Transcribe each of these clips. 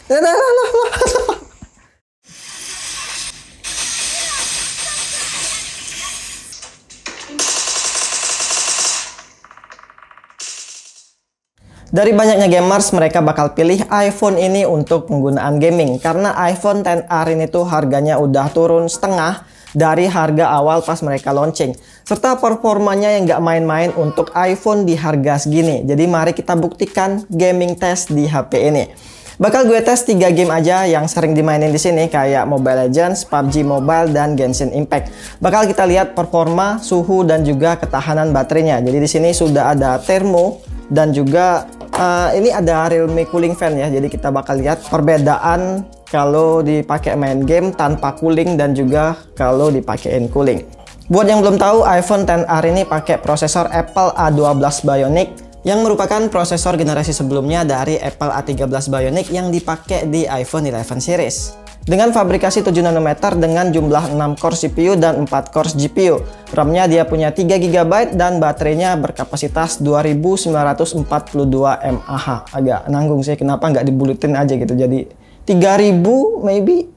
Dari banyaknya gamers, mereka bakal pilih iPhone ini untuk penggunaan gaming. Karena iPhone XR ini tuh harganya udah turun setengah dari harga awal pas mereka launching. Serta performanya yang nggak main-main untuk iPhone di harga segini. Jadi mari kita buktikan gaming test di HP ini. Bakal gue tes 3 game aja yang sering dimainin di sini kayak Mobile Legends, PUBG Mobile, dan Genshin Impact. Bakal kita lihat performa, suhu, dan juga ketahanan baterainya. Jadi di sini sudah ada termo dan juga ini ada Realme cooling fan ya. Jadi kita bakal lihat perbedaan kalau dipakai main game tanpa cooling dan juga kalau dipakein cooling. Buat yang belum tahu, iPhone XR ini pakai prosesor Apple A12 Bionic yang merupakan prosesor generasi sebelumnya dari Apple A13 Bionic yang dipakai di iPhone 11 series. Dengan fabrikasi 7 nanometer dengan jumlah 6 core CPU dan 4 core GPU. RAM-nya dia punya 3 GB dan baterainya berkapasitas 2942 mAh. Agak nanggung sih, kenapa nggak dibulutin aja gitu jadi 3000 maybe.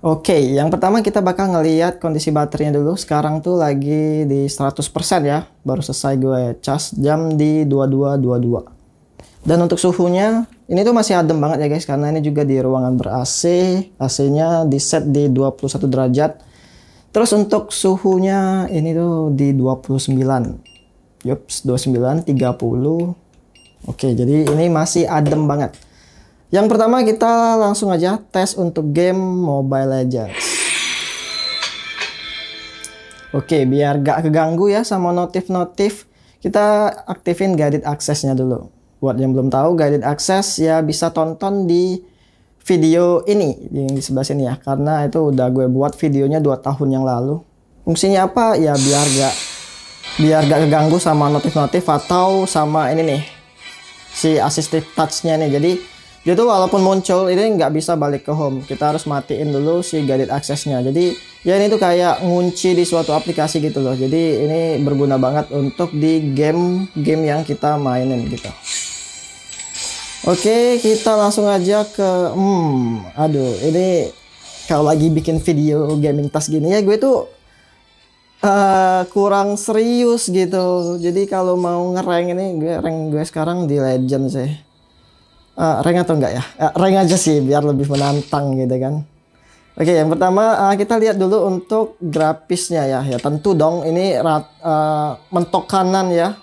Oke, yang pertama kita bakal ngelihat kondisi baterainya dulu. Sekarang tuh lagi di 100% ya. Baru selesai gue cas jam di 22.22. Dan untuk suhunya, ini tuh masih adem banget ya guys, karena ini juga di ruangan ber-AC. AC-nya di set di 21 derajat. Terus untuk suhunya ini tuh di 29. Yups, 29, 30. Oke, jadi ini masih adem banget. Yang pertama kita langsung aja tes untuk game Mobile Legends. Oke, biar gak keganggu ya sama notif-notif, kita aktifin guided access-nya dulu. Buat yang belum tahu, guided access ya bisa tonton di video ini yang di sebelah sini ya, karena itu udah gue buat videonya 2 tahun yang lalu. Fungsinya apa? Ya biar gak keganggu sama notif-notif atau sama ini nih, si assistive touch-nya nih. Jadi dia tuh walaupun muncul ini nggak bisa balik ke home, kita harus matiin dulu si guided access-nya. Jadi ya ini tuh kayak ngunci di suatu aplikasi gitu loh. Jadi ini berguna banget untuk di game yang kita mainin gitu. Oke, kita langsung aja ke aduh, ini kalau lagi bikin video gaming tas gini ya gue tuh kurang serius gitu. Jadi kalau mau ngerank ini, rank gue sekarang di Legend sih. Rank atau enggak ya? Rank aja sih biar lebih menantang gitu kan. Oke, yang pertama kita lihat dulu untuk grafisnya ya. Ya tentu dong ini mentok kanan ya.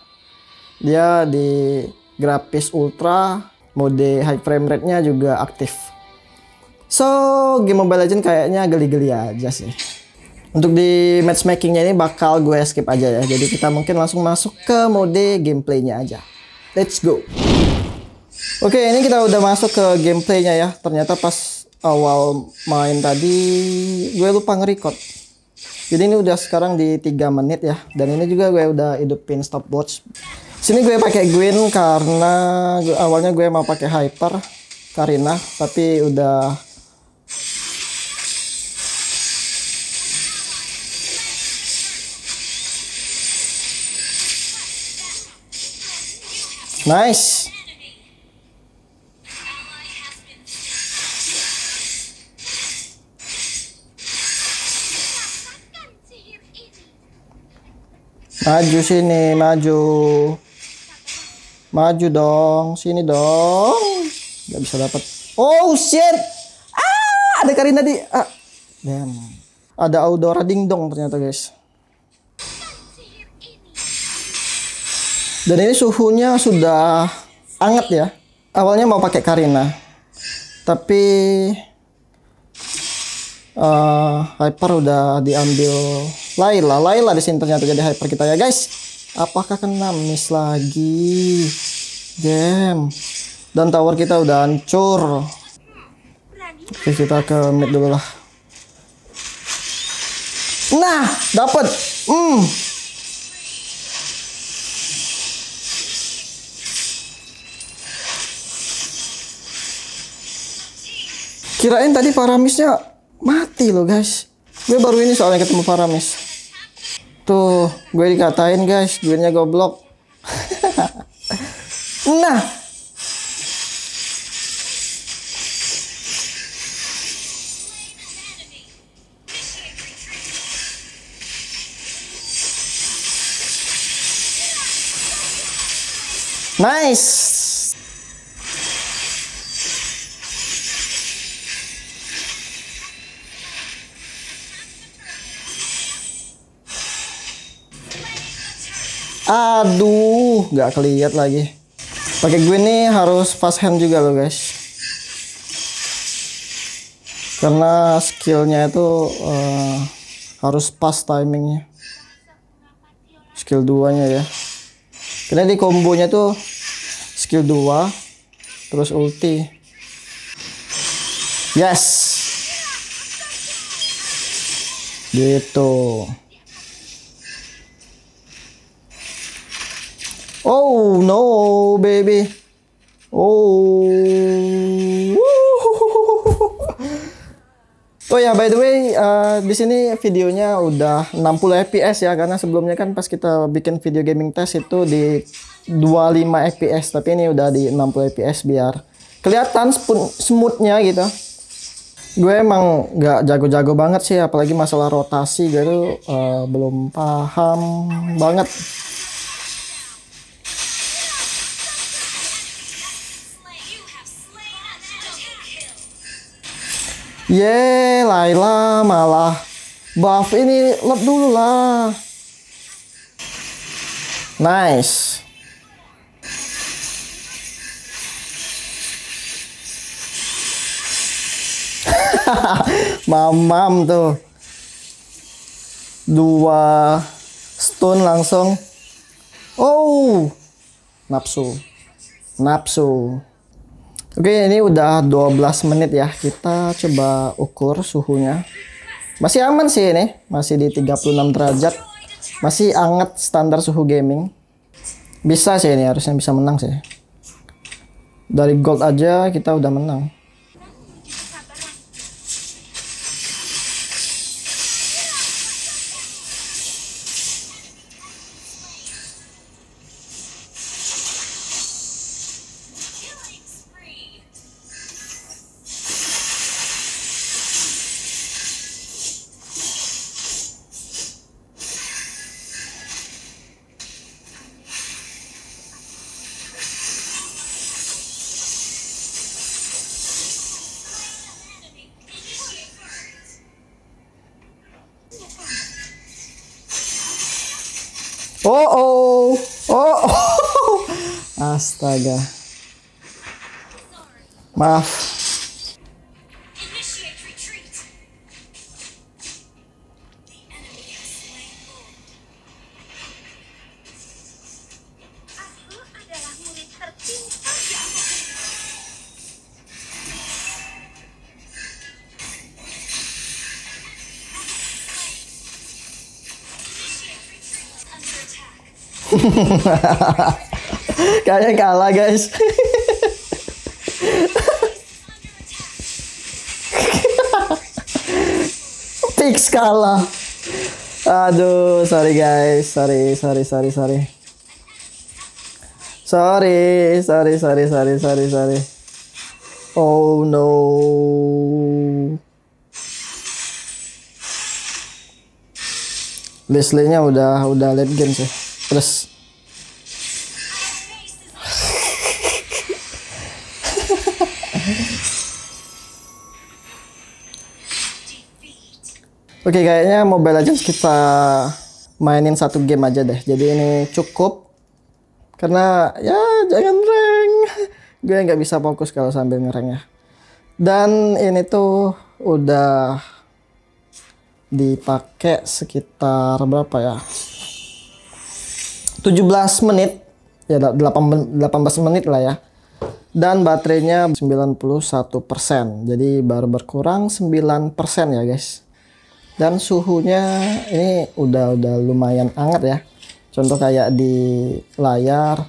Dia di grafis ultra. Mode high frame rate-nya juga aktif. So, game Mobile Legends kayaknya geli-geli aja sih. Untuk di matchmaking-nya ini bakal gue skip aja ya. Jadi kita mungkin langsung masuk ke mode gameplay-nya aja. Let's go. Oke, ini kita udah masuk ke gameplay-nya ya. Ternyata pas awal main tadi gue lupa nge-record. Jadi ini udah sekarang di 3 menit ya. Dan ini juga gue udah hidupin stopwatch. Sini gue pakai Gwen karena awalnya gue mau pakai Hyper Karina, tapi udah nice. Maju sini, maju. Maju dong, sini dong. Gak bisa dapat. Oh shit. Ada Karina di. Damn. Ada Aurora Dingdong ternyata guys. Dan ini suhunya sudah hangat ya. Awalnya mau pakai Karina, tapi Hyper udah diambil Layla di sini ternyata jadi Hyper kita ya guys. Apakah kena miss lagi? Damn. Dan tower kita udah hancur. Oke, kita ke mid dulu lah. Nah, dapat. Kirain tadi Paramisnya mati loh guys. Gue baru ini soalnya ketemu Paramis. Tuh, gue dikatain guys, gue-nya goblok. Nah. Nice. Aduh, nggak kelihat lagi. Pakai gue nih harus fast hand juga loh guys. Karena skillnya itu harus pas timingnya. Skill 2-nya ya. Karena di kombonya tuh skill 2 terus ulti. Yes. Gitu. Oh no, baby. Oh. Oh ya, by the way, di sini videonya udah 60 fps ya, karena sebelumnya kan pas kita bikin video gaming test itu di 25 fps, tapi ini udah di 60 fps biar kelihatan smoothnya gitu. Gue emang nggak jago-jago banget sih, apalagi masalah rotasi gitu, belum paham banget. Ye, Layla malah buff ini lot dulu lah. Nice. Mamam tuh. 2 stun langsung. Oh, nafsu. Nafsu. Oke, ini udah 12 menit ya. Kita coba ukur suhunya. Masih aman sih ini. Masih di 36 derajat. Masih hangat standar suhu gaming. Bisa sih ini, harusnya bisa menang sih. Dari gold aja kita udah menang. Oh, astaga. Maaf. Kayaknya kalah guys. Fix kalah. Aduh, sorry guys, sorry. Oh no. Leslie-nya udah late game sih. Terus oke, kayaknya Mobile Legends kita mainin satu game aja deh. Jadi ini cukup. Karena ya jangan rank. Gue nggak bisa fokus kalau sambil ngerank ya. Dan ini tuh udah dipakai sekitar berapa ya? 17 menit. Ya 18 menit lah ya. Dan baterainya 91%. Jadi baru berkurang 9% ya guys. Dan suhunya ini udah lumayan hangat ya. Contoh kayak di layar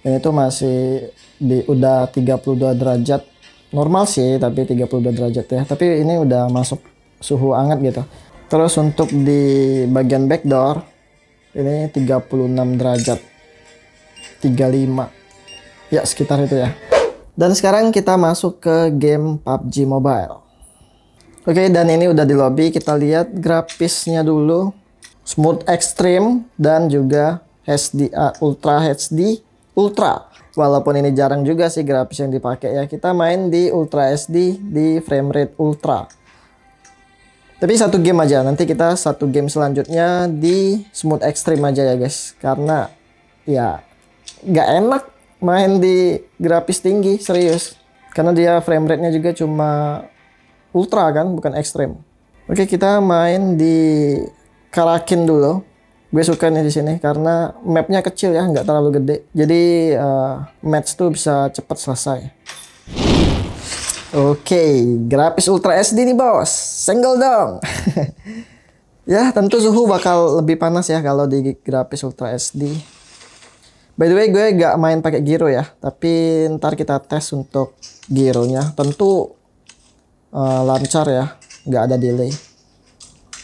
ini tuh masih udah 32 derajat. Normal sih tapi 32 derajat ya. Tapi ini udah masuk suhu hangat gitu. Terus untuk di bagian backdoor ini 36 derajat. 35. Ya sekitar itu ya. Dan sekarang kita masuk ke game PUBG Mobile. Oke, dan ini udah di lobby. Kita lihat grafisnya dulu. Smooth Extreme dan juga HDR, Ultra HD, Ultra. Walaupun ini jarang juga sih grafis yang dipakai ya. Kita main di Ultra SD di frame rate Ultra. Tapi satu game aja. Nanti kita satu game selanjutnya di Smooth Extreme aja ya guys. Karena ya nggak enak main di grafis tinggi, serius. Karena dia frame rate-nya juga cuma Ultra kan, bukan Extreme. Oke, kita main di Karakin dulu. Gue suka nih di sini karena mapnya kecil ya, nggak terlalu gede. Jadi match tuh bisa cepet selesai. Oke, grafis Ultra SD nih bos, senggol dong. Ya tentu suhu bakal lebih panas ya kalau di grafis Ultra SD. By the way gue gak main pakai gyro ya, tapi ntar kita tes untuk gyronya. Tentu lancar ya, nggak ada delay.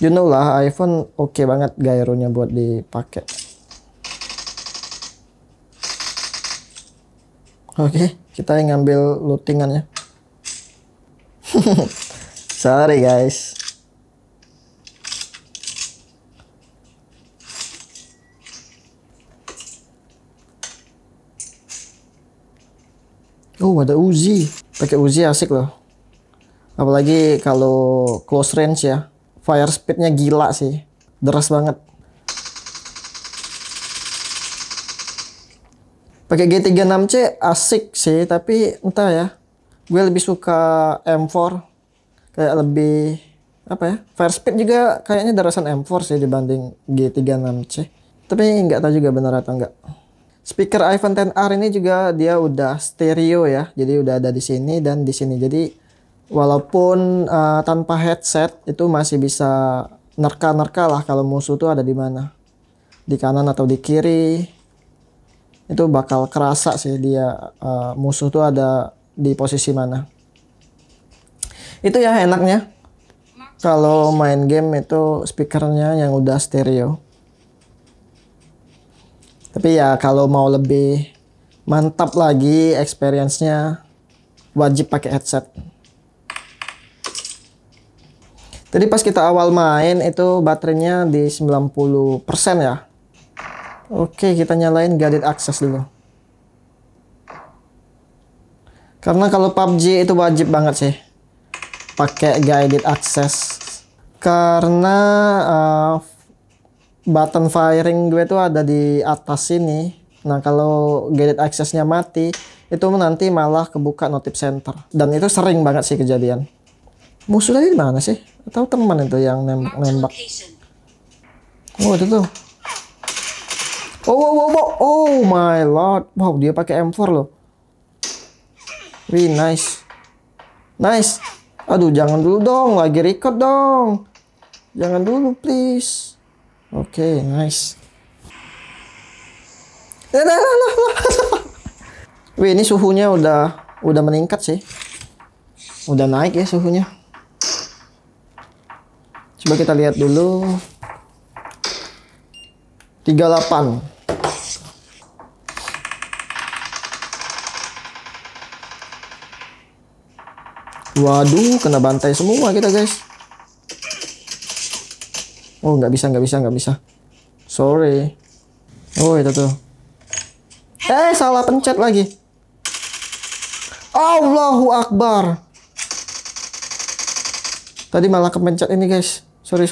You know lah, iPhone oke banget gyronya buat dipakai. Oke, kita yang ngambil lootingannya. Sorry guys. Oh, ada Uzi. Pakai Uzi asik loh. Apalagi kalau close range ya. Fire speednya gila sih, deras banget. Pakai G36C asik sih, tapi entah ya, gue lebih suka M4, kayak lebih apa ya, fire speed juga kayaknya darasan M4 sih dibanding G36C. Tapi nggak tahu juga benar atau enggak. Speaker iPhone XR ini juga dia udah stereo ya, jadi udah ada di sini dan di sini. Jadi walaupun tanpa headset itu masih bisa nerka-nerka lah kalau musuh tuh ada di mana, di kanan atau di kiri, itu bakal kerasa sih dia musuh tuh ada di posisi mana. Itu ya enaknya kalau main game itu speakernya yang udah stereo. Tapi ya kalau mau lebih mantap lagi experience-nya, wajib pakai headset. Jadi pas kita awal main itu baterainya di 90% ya. Oke, kita nyalain guided access dulu. Karena kalau PUBG itu wajib banget sih pakai guided access. Karena button firing gue tuh ada di atas sini. Nah, kalau guided access-nya mati, itu nanti malah kebuka notif center. Dan itu sering banget sih kejadian. Musuh tadi di mana sih? Atau teman itu yang nembak? Oh, itu tuh. Oh my lord. Wow, dia pakai M4 loh. Wih, nice. Nice. Aduh, jangan dulu dong. Lagi record dong. Jangan dulu, please. Oke, nice. Wih, ini suhunya udah meningkat sih. Udah naik ya suhunya. Coba kita lihat dulu. 38. Waduh, kena bantai semua kita guys. Oh, nggak bisa. Sorry. Oh, itu tuh. Salah pencet lagi. Allahu Akbar. Tadi malah kepencet ini guys. Sorry.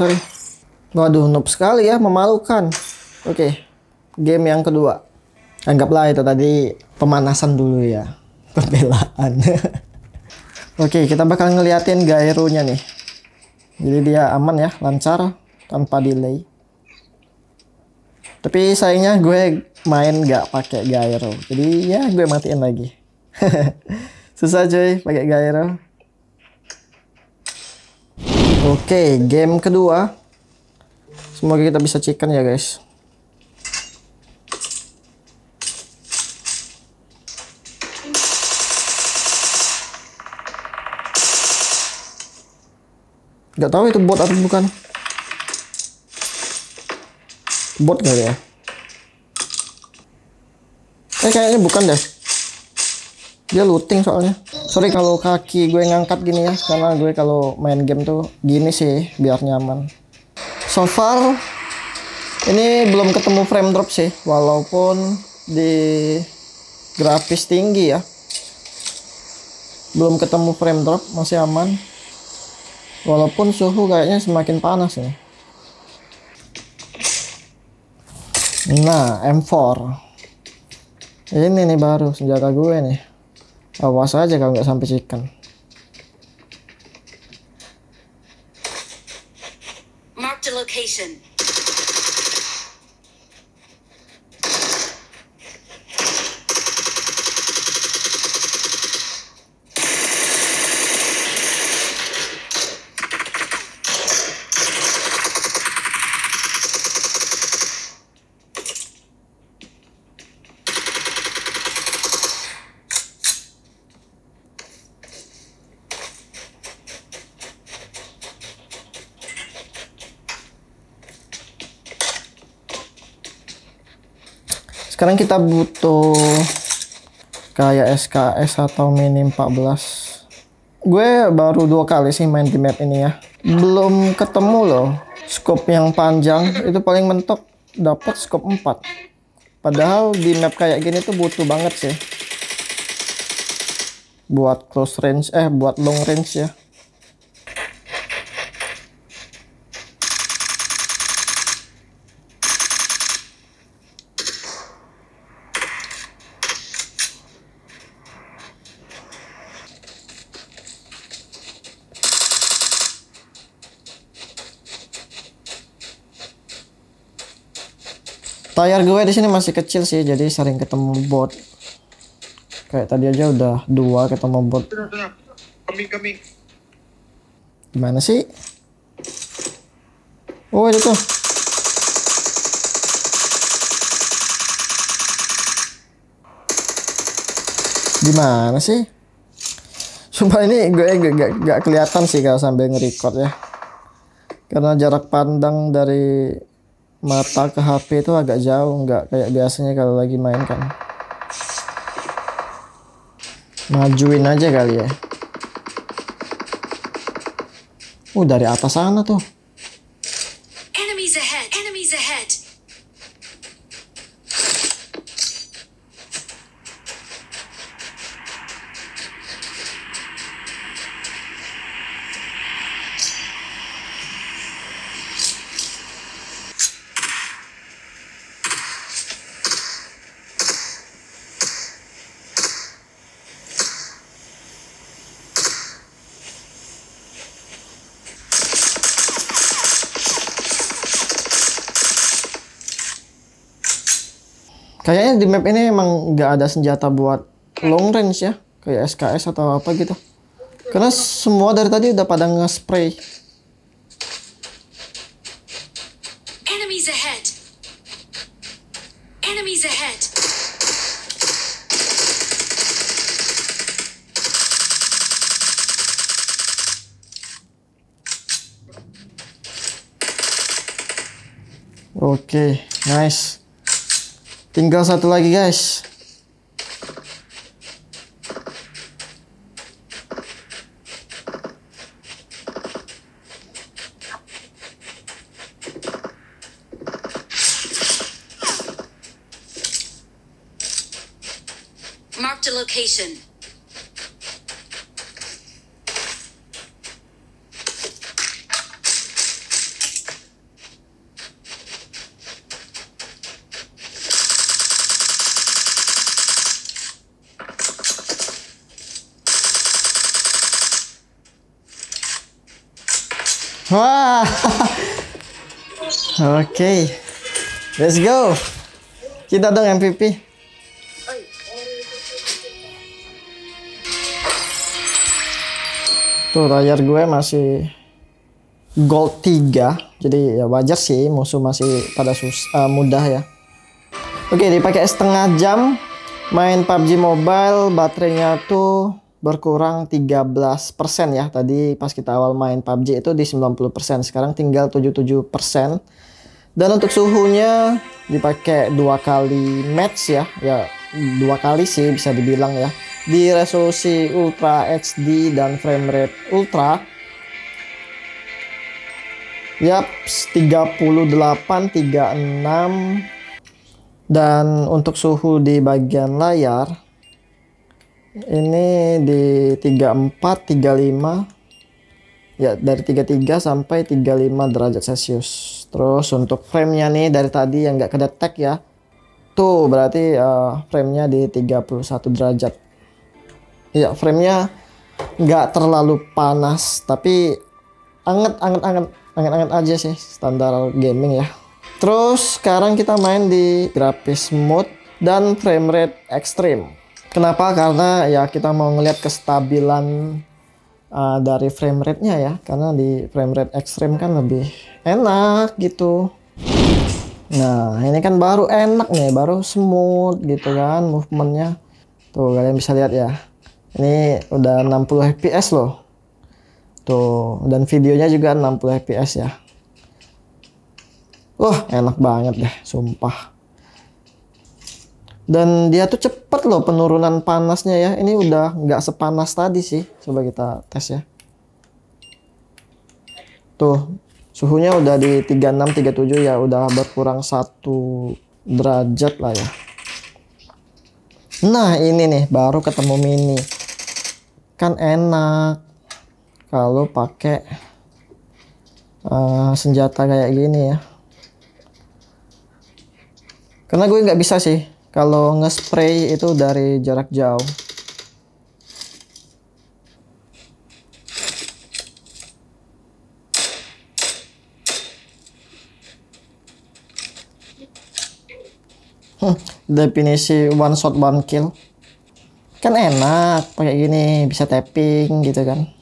Waduh, noob sekali ya, memalukan. Oke, game yang kedua. Anggaplah itu tadi pemanasan dulu ya. Pembelaan. Oke, kita bakal ngeliatin gyronya nih. Jadi dia aman ya, lancar, tanpa delay. Tapi sayangnya gue main nggak pakai gyro. Jadi ya gue matiin lagi. Susah cuy pakai gyro. Oke, game kedua. Semoga kita bisa chicken ya guys. Gak tahu itu bot atau bukan. Bot kali ya. Kayaknya bukan deh. Dia looting soalnya. Sorry kalau kaki gue ngangkat gini ya, karena gue kalau main game tuh gini sih biar nyaman. So far ini belum ketemu frame drop sih, walaupun di grafis tinggi ya. Belum ketemu frame drop, masih aman. Walaupun suhu kayaknya semakin panas nih. Nah, M4. Ini nih baru senjata gue nih. Awas aja kalau nggak sampai chicken. Mark the location. Sekarang kita butuh kayak SKS atau Mini 14. Gue baru 2 kali sih main di map ini ya. Belum ketemu loh scope yang panjang. Itu paling mentok dapat scope 4. Padahal di map kayak gini tuh butuh banget sih. Buat close range, buat long range ya. Layar gue di sini masih kecil sih, jadi sering ketemu bot. Kayak tadi aja udah 2 ketemu bot. Coming. Gimana sih? Oh, itu tuh. Gimana sih? Sumpah ini gue gak kelihatan sih kalau sambil nge-record ya. Karena jarak pandang dari mata ke HP itu agak jauh, nggak kayak biasanya kalau lagi main kan. Majuin aja kali ya. Dari atas sana tuh. Enemies ahead. Enemies ahead. Kayaknya di map ini emang nggak ada senjata buat long range ya, kayak SKS atau apa gitu. Karena semua dari tadi udah pada nge-spray. Enemies ahead. Enemies ahead. Oke, nice. Tinggal satu lagi guys. Mark the location. Wah. Oke. Let's go. Kita dong MVP. Tuh layar gue masih gold 3. Jadi ya wajar sih musuh masih pada mudah ya. Oke, dipakai setengah jam main PUBG Mobile, baterainya tuh berkurang 13% ya. Tadi pas kita awal main PUBG itu di 90%, sekarang tinggal 77%. Dan untuk suhunya dipakai 2 kali match ya. Ya 2 kali sih bisa dibilang ya. Di resolusi Ultra HD dan frame rate Ultra. Yap, 38, 36. Dan untuk suhu di bagian layar Ini di 34, 35. Ya, dari 33 sampai 35 derajat Celcius. Terus untuk framenya nih dari tadi yang nggak kedetek ya. Tuh berarti framenya di 31 derajat. Ya, framenya nggak terlalu panas, tapi anget aja sih, standar gaming ya. Terus sekarang kita main di grafis mode dan frame rate extreme. Kenapa? Karena ya kita mau ngeliat kestabilan dari frame rate-nya ya, karena di frame rate extreme kan lebih enak gitu. Nah, ini kan baru enak nih, baru smooth gitu kan movementnya. Tuh kalian bisa lihat ya, ini udah 60 fps loh tuh, dan videonya juga 60 fps ya. Enak banget deh sumpah. Dan dia tuh cepet loh penurunan panasnya ya. Ini udah nggak sepanas tadi sih. Coba kita tes ya. Tuh suhunya udah di 36, 37 ya. Udah berkurang 1 derajat lah ya. Nah ini nih baru ketemu mini. Kan enak kalau pakai senjata kayak gini ya. Karena gue nggak bisa sih kalau nge-spray itu dari jarak jauh. Definisi one shot one kill. Kan enak pakai gini, bisa tapping gitu kan.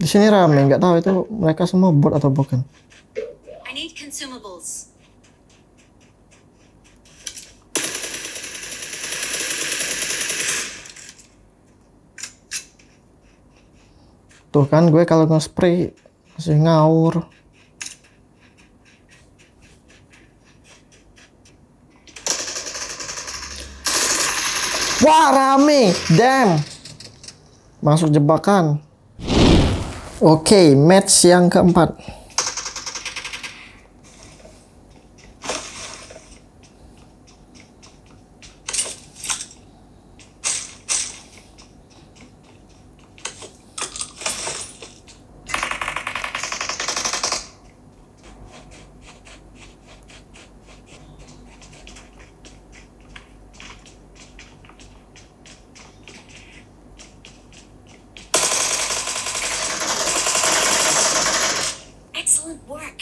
Di sini rame, nggak tahu itu mereka semua bot atau bukan. I need consumables. Tuh kan gue kalau nge-spray masih ngawur. Wah rame, damn. Masuk jebakan. Oke, match yang keempat. Excellent work.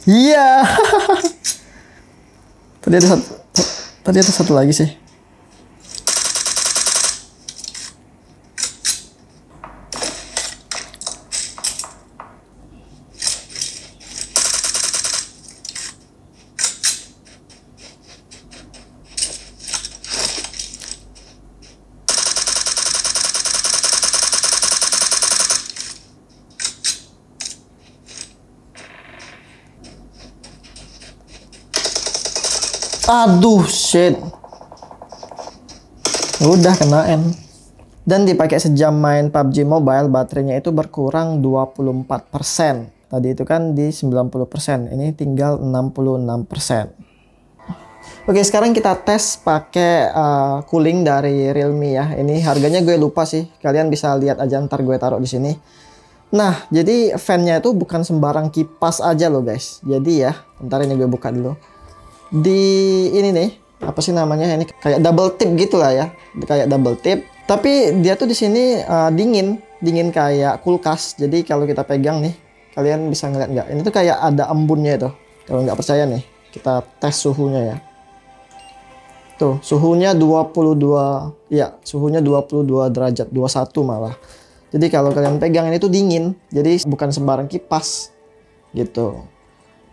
Iya. Tadi ada satu lagi sih. Aduh, shit. Udah kena N. Dan dipakai sejam main PUBG Mobile, baterainya itu berkurang 24%. Tadi itu kan di 90%, ini tinggal 66%. Oke, sekarang kita tes pakai cooling dari Realme ya. Ini harganya gue lupa sih. Kalian bisa lihat aja, ntar gue taruh di sini. Nah, jadi fan-nya itu bukan sembarang kipas aja loh, guys. Jadi ya, ntar ini gue buka dulu. Di ini nih, apa sih namanya? Ini kayak double tip gitu lah ya. Kayak double tip. Tapi dia tuh di sini dingin kayak kulkas. Jadi kalau kita pegang nih, kalian bisa ngeliat nggak? Ini tuh kayak ada embunnya itu. Kalau nggak percaya nih, kita tes suhunya ya. Tuh, suhunya 22, ya, suhunya 22 derajat, 21 malah. Jadi kalau kalian pegang ini tuh dingin, jadi bukan sembarang kipas gitu.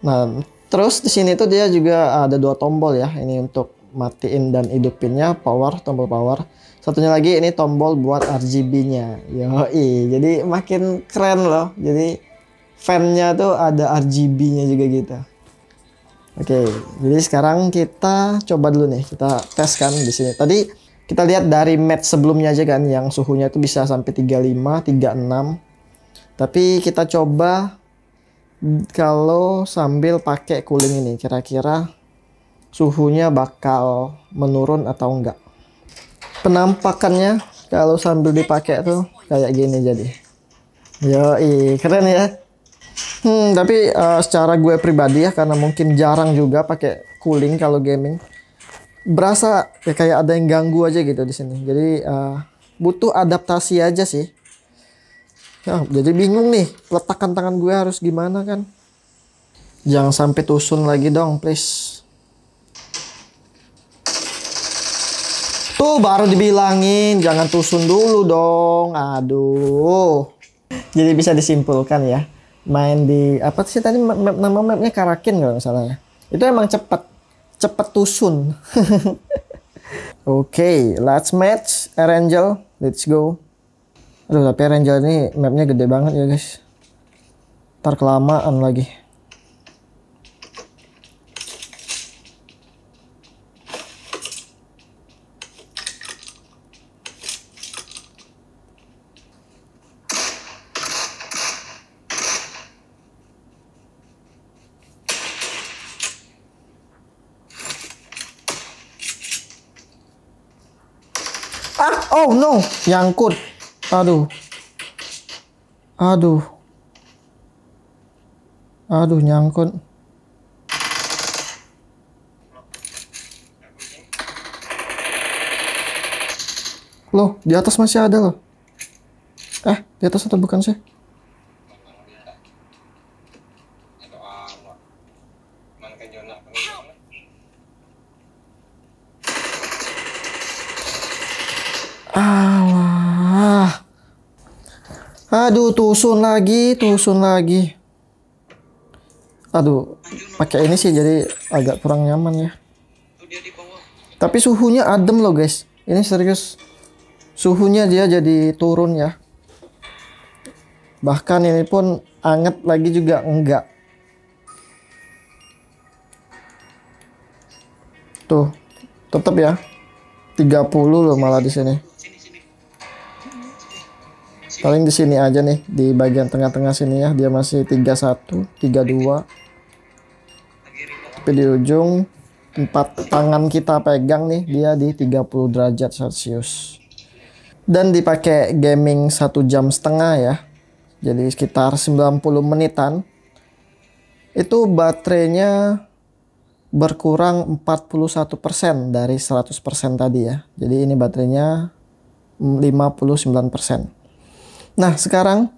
Nah, terus di sini tuh dia juga ada 2 tombol ya. Ini untuk matiin dan hidupinnya, power, tombol power. Satunya lagi ini tombol buat RGB-nya. Yoi, jadi makin keren loh. Jadi fan-nya tuh ada RGB-nya juga gitu. Oke, jadi sekarang kita coba dulu nih, kita tes kan di sini. Tadi kita lihat dari match sebelumnya aja kan, yang suhunya itu bisa sampai 35, 36. Tapi kita coba kalau sambil pakai cooling ini, kira-kira suhunya bakal menurun atau enggak. Penampakannya kalau sambil dipakai tuh kayak gini jadi. Yoi, keren ya. Tapi secara gue pribadi ya, karena mungkin jarang juga pakai cooling kalau gaming, berasa ya kayak ada yang ganggu aja gitu di sini. Jadi butuh adaptasi aja sih. Ya, jadi bingung nih peletakan tangan gue harus gimana kan. Jangan sampai tusun lagi dong, please. Tuh baru dibilangin jangan tusun dulu dong. Aduh. Jadi bisa disimpulkan ya, main di apa sih tadi nama mapnya, Karakin kalau nggak salah ya. Itu emang cepet tusun. Oke, let's match Erangel. Let's go. Aduh, tapi Erangel ini mapnya gede banget ya guys. Ntar kelamaan lagi. Oh no, nyangkut. Aduh. Nyangkut. Loh, di atas masih ada loh. Di atas atau bukan sih? Alah. Aduh, tusun lagi. Aduh, pakai ini sih jadi agak kurang nyaman ya. Tapi suhunya adem loh guys. Ini serius. Suhunya dia jadi turun ya. Bahkan ini pun anget lagi juga enggak. Tuh, tetap ya. 30 loh malah di sini. Paling di sini aja nih, di bagian tengah-tengah sini ya, dia masih 31, 32. Tapi di ujung tempat tangan kita pegang nih, dia di 30 derajat Celcius. Dan dipakai gaming 1,5 jam ya. Jadi sekitar 90 menitan. Itu baterainya berkurang 41% dari 100% tadi ya. Jadi ini baterainya 59%. Nah, sekarang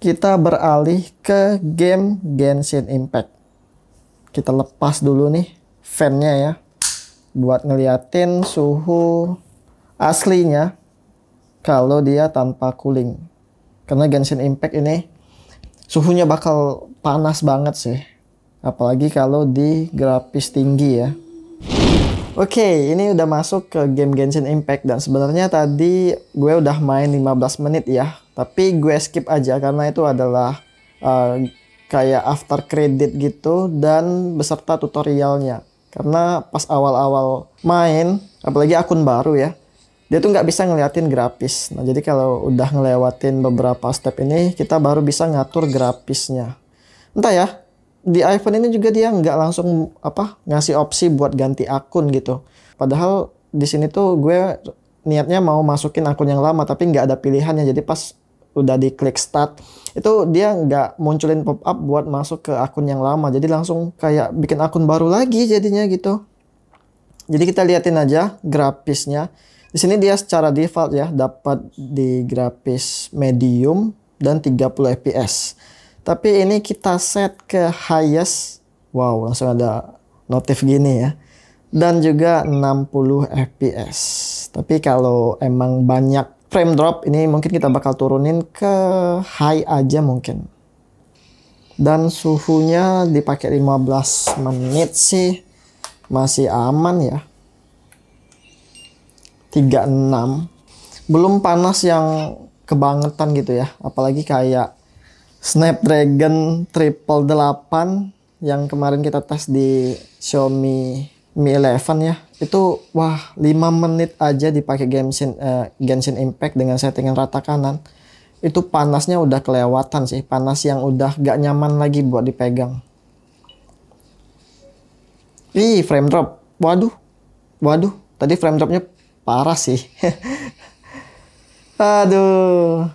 kita beralih ke game Genshin Impact. Kita lepas dulu nih fan-nya ya, buat ngeliatin suhu aslinya kalau dia tanpa cooling. Karena Genshin Impact ini suhunya bakal panas banget sih. Apalagi kalau di grafis tinggi ya. Oke, ini udah masuk ke game Genshin Impact. Dan sebenarnya tadi gue udah main 15 menit ya. Tapi gue skip aja karena itu adalah kayak after credit gitu. Dan beserta tutorialnya. Karena pas awal-awal main, apalagi akun baru ya, dia tuh nggak bisa ngeliatin grafis. Nah, jadi kalau udah ngelewatin beberapa step ini, kita baru bisa ngatur grafisnya. Entah ya, di iPhone ini juga dia nggak langsung ngasih opsi buat ganti akun gitu. Padahal di sini tuh gue niatnya mau masukin akun yang lama, tapi nggak ada pilihannya. Jadi pas udah diklik start, itu dia nggak munculin pop up buat masuk ke akun yang lama. Jadi langsung kayak bikin akun baru lagi jadinya gitu. Jadi kita liatin aja grafisnya. Di sini dia secara default ya dapat di grafis medium dan 30 fps. Tapi ini kita set ke highest. Wow, langsung ada notif gini ya. dan juga 60 fps. Tapi kalau emang banyak frame drop, ini mungkin kita bakal turunin ke high aja mungkin. Dan suhunya dipakai 15 menit sih masih aman ya. 36. Belum panas yang kebangetan gitu ya. Apalagi kayak Snapdragon 888 yang kemarin kita tes di Xiaomi Mi 11 ya. Itu wah 5 menit aja dipakai Genshin Impact dengan settingan rata kanan. Itu panasnya udah kelewatan sih. Panas yang udah gak nyaman lagi buat dipegang. Ih, frame drop. Waduh. Waduh, tadi frame dropnya parah sih. Aduh.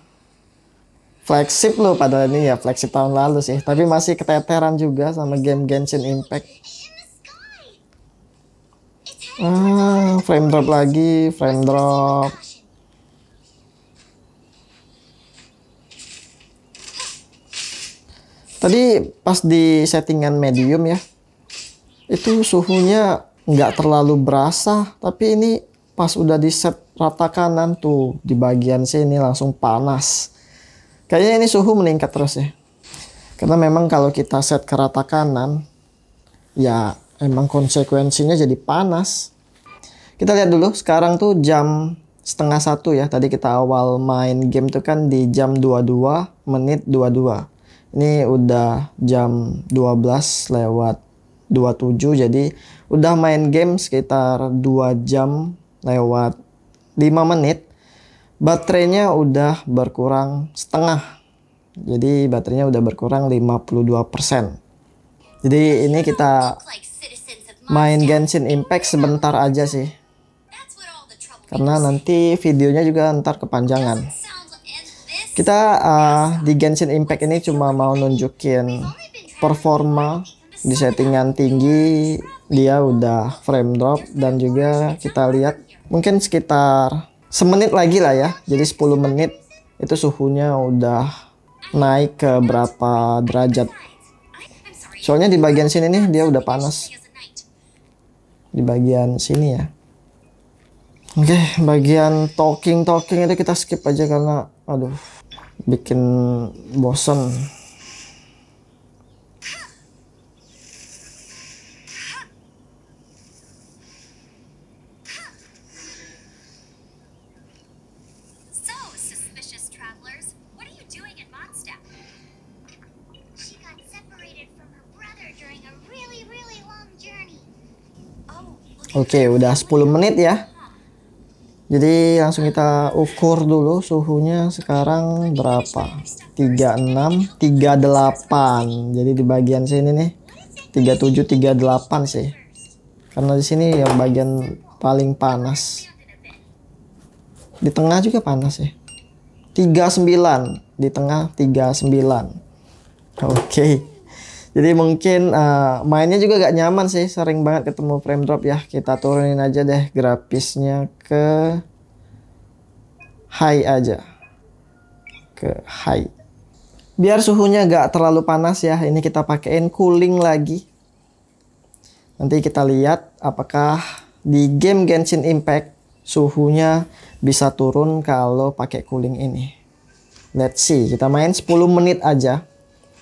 Flagship loh padahal ini ya, flagship tahun lalu sih. Tapi masih keteteran juga sama game Genshin Impact. Frame drop lagi, frame drop. Tadi pas di settingan medium ya, itu suhunya nggak terlalu berasa. Tapi ini pas udah di set rata kanan tuh, di bagian sini langsung panas. Kayaknya ini suhu meningkat terus ya. Karena memang kalau kita set ke rata kanan, ya emang konsekuensinya jadi panas. Kita lihat dulu, sekarang tuh jam setengah 1 ya. Tadi kita awal main game tuh kan di jam 22 menit 22. Ini udah jam 12 lewat 27. Jadi udah main game sekitar 2 jam lewat 5 menit. Baterainya udah berkurang setengah. Jadi baterainya udah berkurang 52%. Jadi ini kita main Genshin Impact sebentar aja sih. Karena nanti videonya juga ntar kepanjangan. Kita di Genshin Impact ini cuma mau nunjukin performa di settingan tinggi. Dia udah frame drop dan juga kita lihat mungkin sekitar semenit lagi lah ya. Jadi 10 menit itu suhunya udah naik ke berapa derajat. Soalnya di bagian sini nih dia udah panas. Di bagian sini ya. Oke, bagian talking itu kita skip aja karena aduh bikin bosen. So, suspicious travelers, what are you doing in Mondstadt? She got separated from her brother during a really, really long journey. Oh, Oke, udah 10 menit ya. Jadi langsung kita ukur dulu suhunya sekarang berapa? 36, 38. Jadi di bagian sini nih 37, 38 sih. Karena di sini yang bagian paling panas. Di tengah juga panas ya. 39, di tengah 39. Oke. Jadi mungkin mainnya juga gak nyaman sih, sering banget ketemu frame drop ya. Kita turunin aja deh grafisnya ke high aja. Ke high. Biar suhunya gak terlalu panas ya. Ini kita pakein cooling lagi. Nanti kita lihat apakah di game Genshin Impact suhunya bisa turun kalau pakai cooling ini. Let's see, kita main 10 menit aja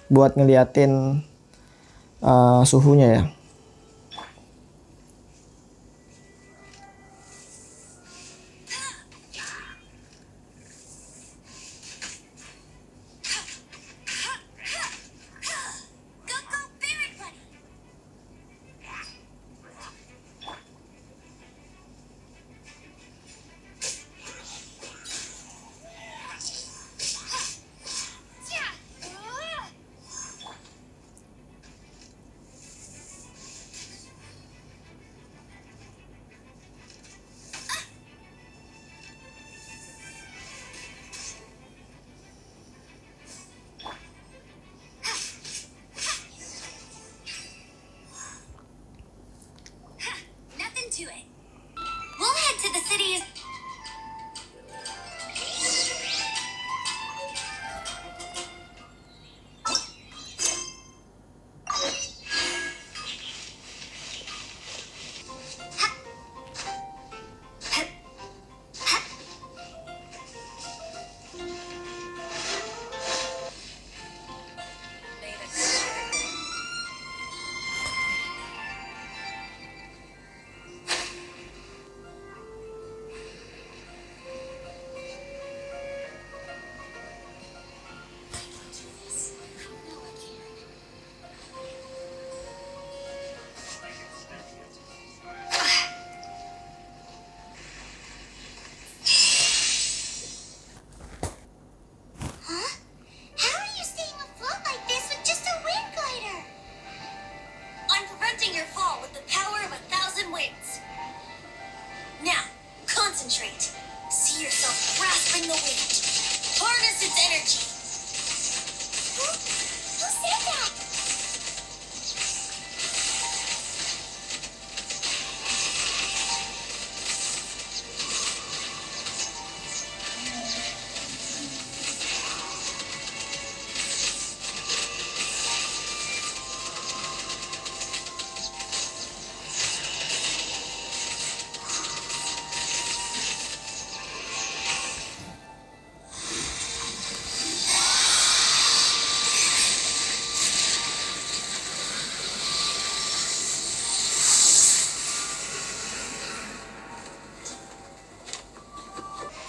buat ngeliatin suhunya ya.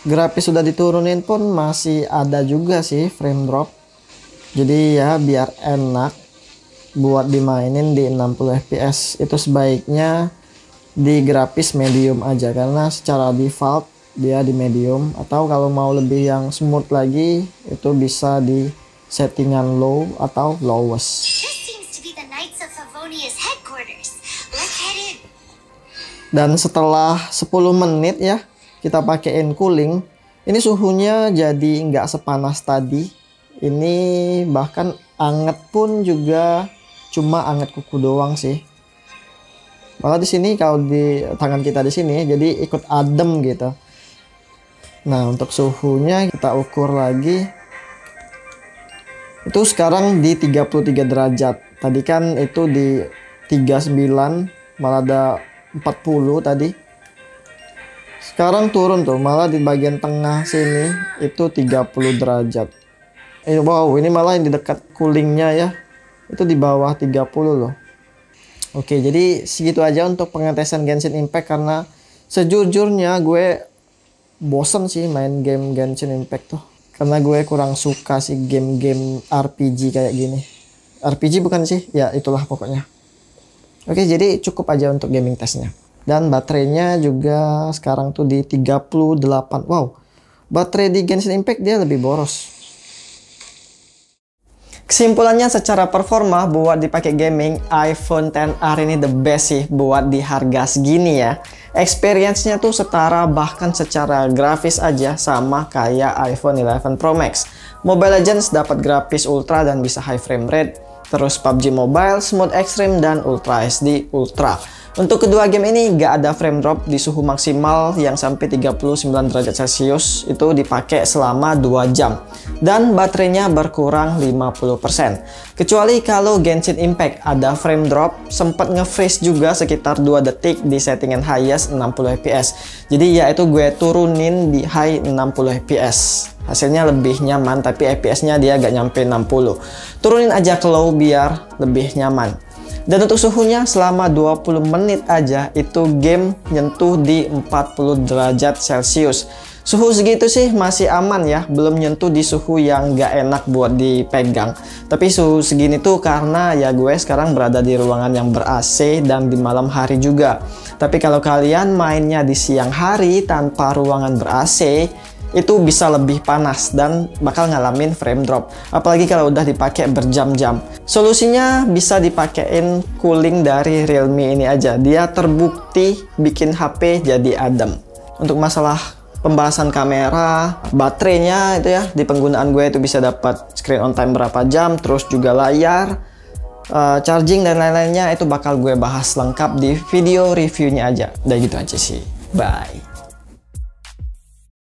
grafis sudah diturunin pun masih ada juga sih frame drop. Jadi ya biar enak buat dimainin di 60 fps itu sebaiknya di grafis medium aja, karena secara default dia di medium, atau kalau mau lebih yang smooth lagi itu bisa di settingan low atau lowest. Dan setelah 10 menit ya kita pakein cooling, ini suhunya jadi nggak sepanas tadi. Ini bahkan anget pun juga cuma anget kuku doang sih. Malah di sini kalau di tangan kita di sini jadi ikut adem gitu. Nah, untuk suhunya kita ukur lagi. Itu sekarang di 33 derajat. Tadi kan itu di 39, malah ada 40 tadi. Sekarang turun tuh, malah di bagian tengah sini itu 30 derajat. Wow, ini malah yang di dekat coolingnya ya. Itu di bawah 30 loh. Oke, jadi segitu aja untuk pengetesan Genshin Impact, karena sejujurnya gue bosen sih main game Genshin Impact tuh. Karena gue kurang suka sih game-game RPG kayak gini. RPG bukan sih? Ya itulah pokoknya. Oke, jadi cukup aja untuk gaming testnya. Dan baterainya juga sekarang tuh di 38. Wow, baterai di Genshin Impact dia lebih boros. Kesimpulannya secara performa buat dipakai gaming, iPhone XR ini the best sih buat di harga segini ya. Experience-nya tuh setara, bahkan secara grafis aja sama kayak iPhone 11 Pro Max. Mobile Legends dapat grafis ultra dan bisa high frame rate. Terus PUBG Mobile, Smooth Extreme, dan Ultra HD Ultra. Untuk kedua game ini gak ada frame drop di suhu maksimal yang sampai 39 derajat Celcius, itu dipakai selama 2 jam. Dan baterainya berkurang 50%. Kecuali kalau Genshin Impact ada frame drop, sempat nge-freeze juga sekitar 2 detik di settingan highest 60 fps. Jadi ya itu gue turunin di high 60 fps. Hasilnya lebih nyaman, tapi fps-nya dia gak nyampe 60. Turunin aja ke low biar lebih nyaman. Dan untuk suhunya selama 20 menit aja itu game nyentuh di 40 derajat Celcius. Suhu segitu sih masih aman ya, belum nyentuh di suhu yang gak enak buat dipegang. Tapi suhu segini tuh karena ya gue sekarang berada di ruangan yang ber-AC dan di malam hari juga. Tapi kalau kalian mainnya di siang hari tanpa ruangan ber-AC, itu bisa lebih panas dan bakal ngalamin frame drop, apalagi kalau udah dipakai berjam-jam. Solusinya bisa dipakein cooling dari Realme ini aja, dia terbukti bikin HP jadi adem. Untuk masalah pembahasan kamera, baterainya itu ya, di penggunaan gue itu bisa dapat screen on time berapa jam, terus juga layar, charging dan lain-lainnya itu bakal gue bahas lengkap di video reviewnya aja. Udah gitu aja sih, bye.